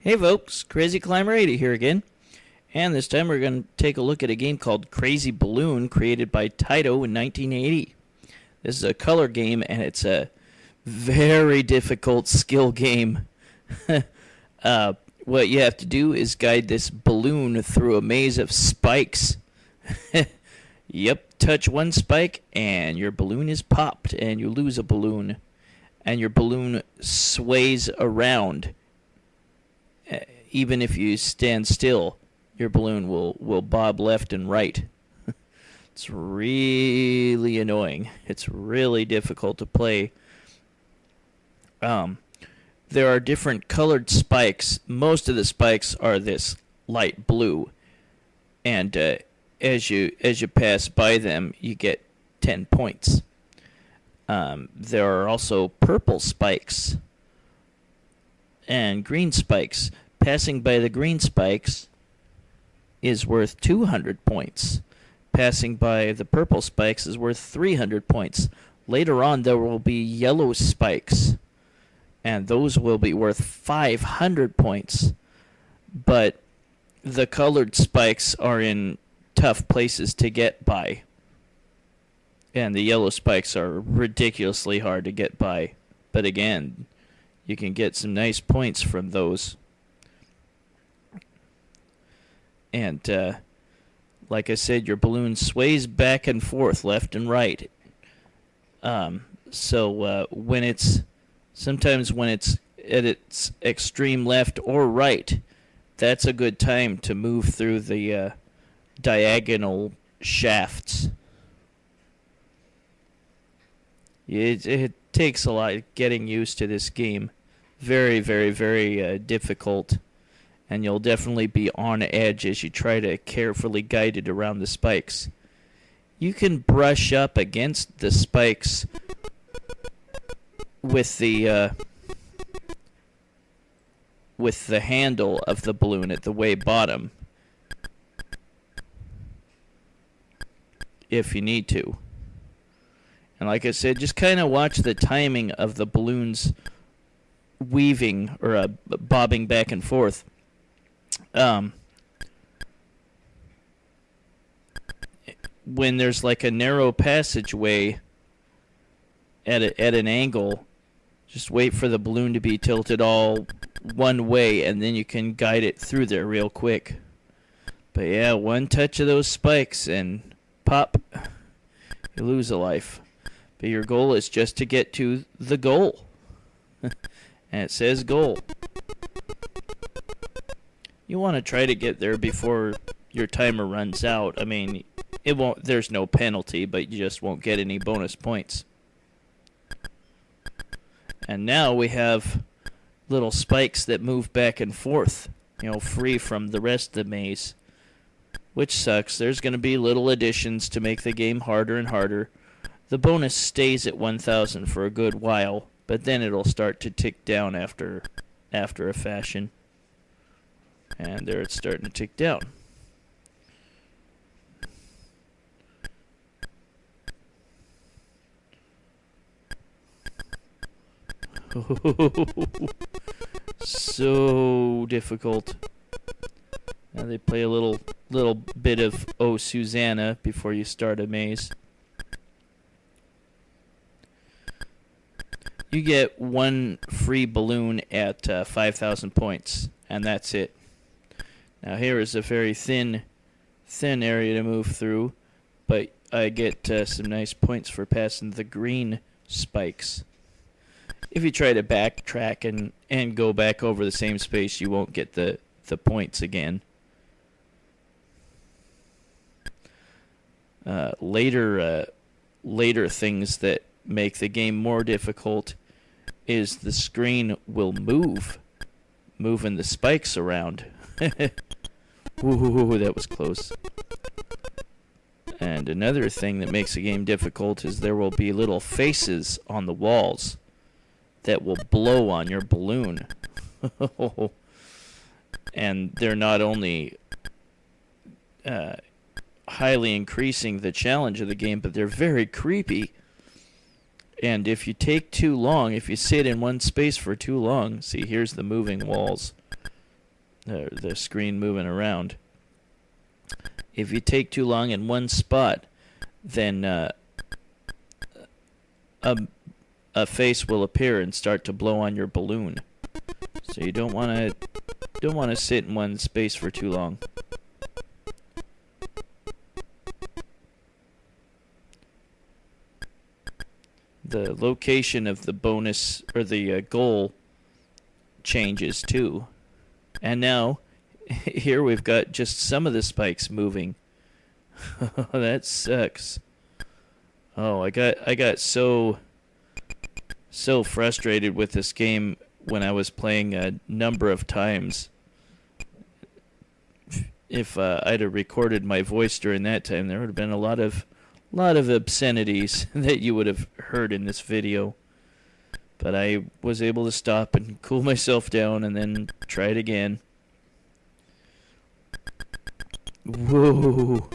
Hey folks, Crazy Climber 80 here again. And this time we're going to take a look at a game called Crazy Balloon created by Taito in 1980. This is a color game and it's a very difficult skill game. What you have to do is guide this balloon through a maze of spikes. Yep, touch one spike and your balloon is popped and you lose a balloon. And your balloon sways around. Even if you stand still, your balloon will bob left and right. It's really annoying. It's really difficult to play. There are different colored spikes. Most of the spikes are this light blue, and as you pass by them, you get 10 points. There are also purple spikes and green spikes. Passing by the green spikes is worth 200 points. Passing by the purple spikes is worth 300 points. Later on, there will be yellow spikes, and those will be worth 500 points. But the colored spikes are in tough places to get by, and the yellow spikes are ridiculously hard to get by. But again, you can get some nice points from those. And like I said, your balloon sways back and forth, left and right. So sometimes when it's at its extreme left or right, that's a good time to move through the diagonal shafts. It takes a lot getting used to this game. Very, very, very difficult. And you'll definitely be on edge as you try to carefully guide it around the spikes. You can brush up against the spikes with the handle of the balloon at the way bottom, if you need to. And like I said, just kind of watch the timing of the balloons weaving or bobbing back and forth. When there's like a narrow passageway at an angle, just wait for the balloon to be tilted all one way, and then you can guide it through there real quick. But yeah, one touch of those spikes and pop, you lose a life. But your goal is just to get to the goal. And it says goal. You want to try to get there before your timer runs out. I mean, there's no penalty, but you just won't get any bonus points. And now we have little spikes that move back and forth, free from the rest of the maze, which sucks. There's going to be little additions to make the game harder and harder. The bonus stays at 1,000 for a good while, but then it'll start to tick down after a fashion. And there it's starting to tick down. So difficult. Now they play a little bit of Oh Susanna before you start a maze. You get one free balloon at 5,000 points, and that's it. Now here is a very thin area to move through, but I get some nice points for passing the green spikes. If you try to backtrack and go back over the same space, you won't get the points again. Later things that make the game more difficult is the screen will moving the spikes around. Ooh, that was close. And another thing that makes the game difficult is there will be little faces on the walls that will blow on your balloon. And they're not only highly increasing the challenge of the game, but they're very creepy. And if you take too long, if you sit in one space for too long, see, here's the moving walls. the screen moving around. If you take too long in one spot, then a face will appear and start to blow on your balloon. So you don't want to sit in one space for too long. The location of the bonus or the goal changes too. And now here we've got just some of the spikes moving. That sucks. Oh, I got so frustrated with this game when I was playing a number of times. If I'd have recorded my voice during that time, there would have been a lot of obscenities that you would have heard in this video. But I was able to stop and cool myself down and then try it again. Whoa.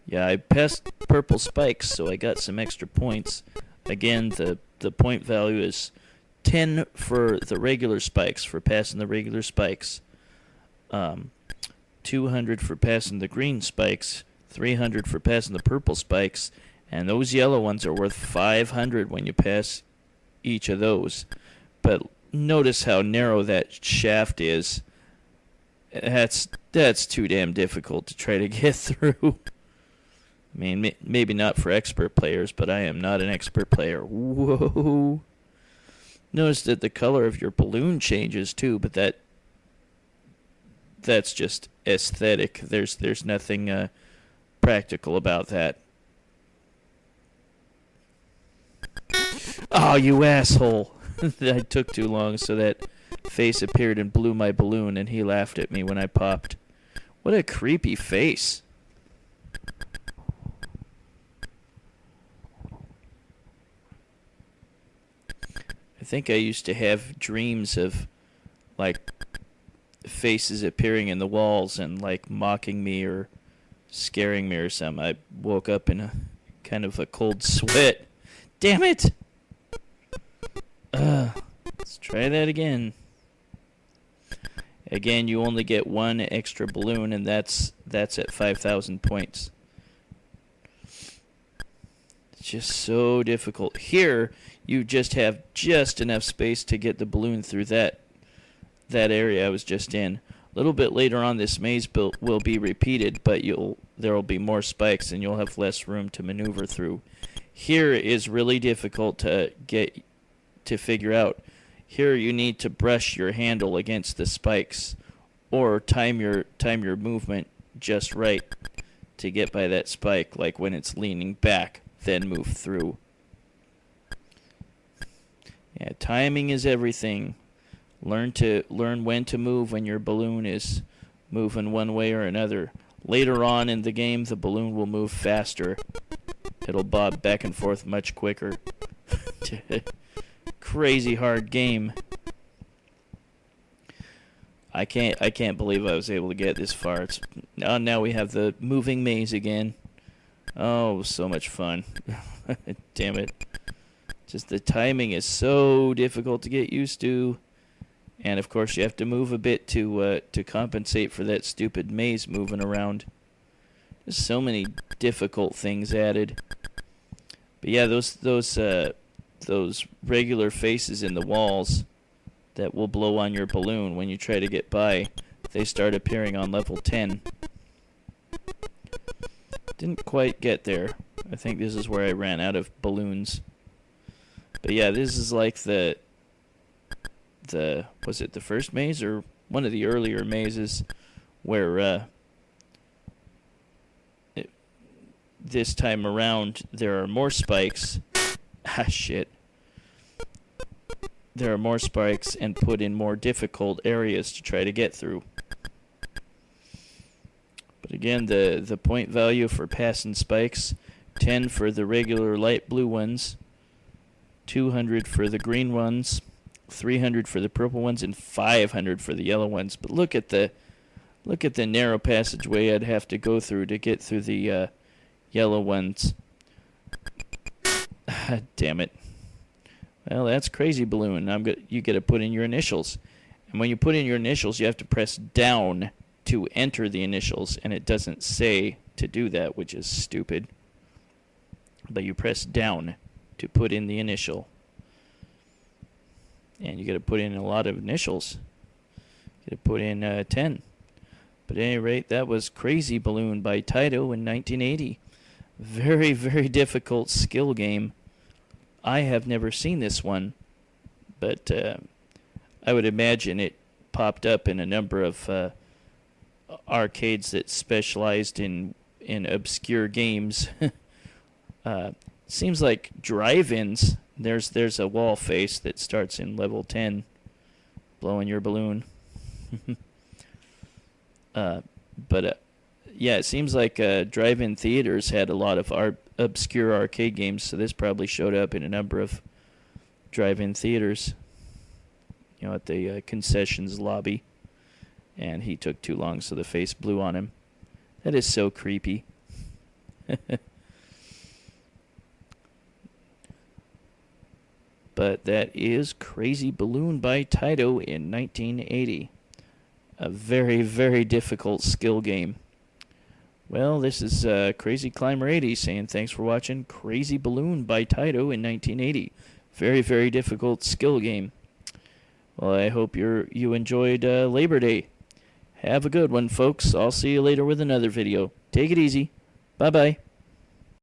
Yeah, I passed purple spikes, so I got some extra points. Again, the point value is 10 for the regular spikes, for passing the regular spikes. 200 for passing the green spikes. 300 for passing the purple spikes. And those yellow ones are worth 500 when you pass each of those. But notice how narrow that shaft is. That's too damn difficult to try to get through. I mean, maybe not for expert players, but I am not an expert player. Whoa. Notice that the color of your balloon changes too, but that's just aesthetic. There's nothing practical about that. Oh, you asshole. I took too long, so that face appeared and blew my balloon, and he laughed at me when I popped. What a creepy face. I think I used to have dreams of, like, faces appearing in the walls and, like, mocking me or scaring me or something. I woke up in a kind of a cold sweat. Damn it! Let's try that again. Again, you only get one extra balloon, and that's at 5,000 points. It's just so difficult. Here, you just have just enough space to get the balloon through that area I was just in. A little bit later on, this maze will be repeated, but there will be more spikes, and you'll have less room to maneuver through. Here is really difficult to figure out. Here you need to brush your handle against the spikes, or time your movement just right to get by that spike, like when it's leaning back, then move through. Yeah, timing is everything. Learn when to move when your balloon is moving one way or another. Later on in the game, the balloon will move faster. It'll bob back and forth much quicker. Crazy hard game. I can't believe I was able to get this far. Now we have the moving maze again. Oh, so much fun. Damn it. Just the timing is so difficult to get used to. And of course you have to move a bit to compensate for that stupid maze moving around. There's so many difficult things added. But yeah, those regular faces in the walls that will blow on your balloon when you try to get by, they start appearing on level 10. Didn't quite get there. I think this is where I ran out of balloons. But yeah, this is like was it the first maze or one of the earlier mazes where this time around there are more spikes. Ah, shit. There are more spikes and put in more difficult areas to try to get through. But again, the point value for passing spikes, 10 for the regular light blue ones, 200 for the green ones, 300 for the purple ones, and 500 for the yellow ones. But look at the narrow passageway I'd have to go through to get through the yellow ones. Damn it. Well, that's crazy balloon. You get to put in your initials. And when you put in your initials, you have to press down to enter the initials, and it doesn't say to do that, which is stupid. But you press down to put in the initial. And you got to put in a lot of initials. You got to put in 10. But at any rate, that was Crazy Balloon by Taito in 1980. Very, very difficult skill game. I have never seen this one, but I would imagine it popped up in a number of arcades that specialized in obscure games. Seems like drive-ins. There's a wall face that starts in level 10, blowing your balloon. Yeah, it seems like drive-in theaters had a lot of obscure arcade games, so this probably showed up in a number of drive-in theaters, at the concessions lobby, and he took too long, so the face blew on him. That is so creepy. But that is Crazy Balloon by Taito in 1980. A very, very difficult skill game. Well, this is Crazy Climber 80 saying thanks for watching Crazy Balloon by Taito in 1980. Very, very difficult skill game. Well, I hope you enjoyed Labor Day. Have a good one, folks. I'll see you later with another video. Take it easy. Bye-bye.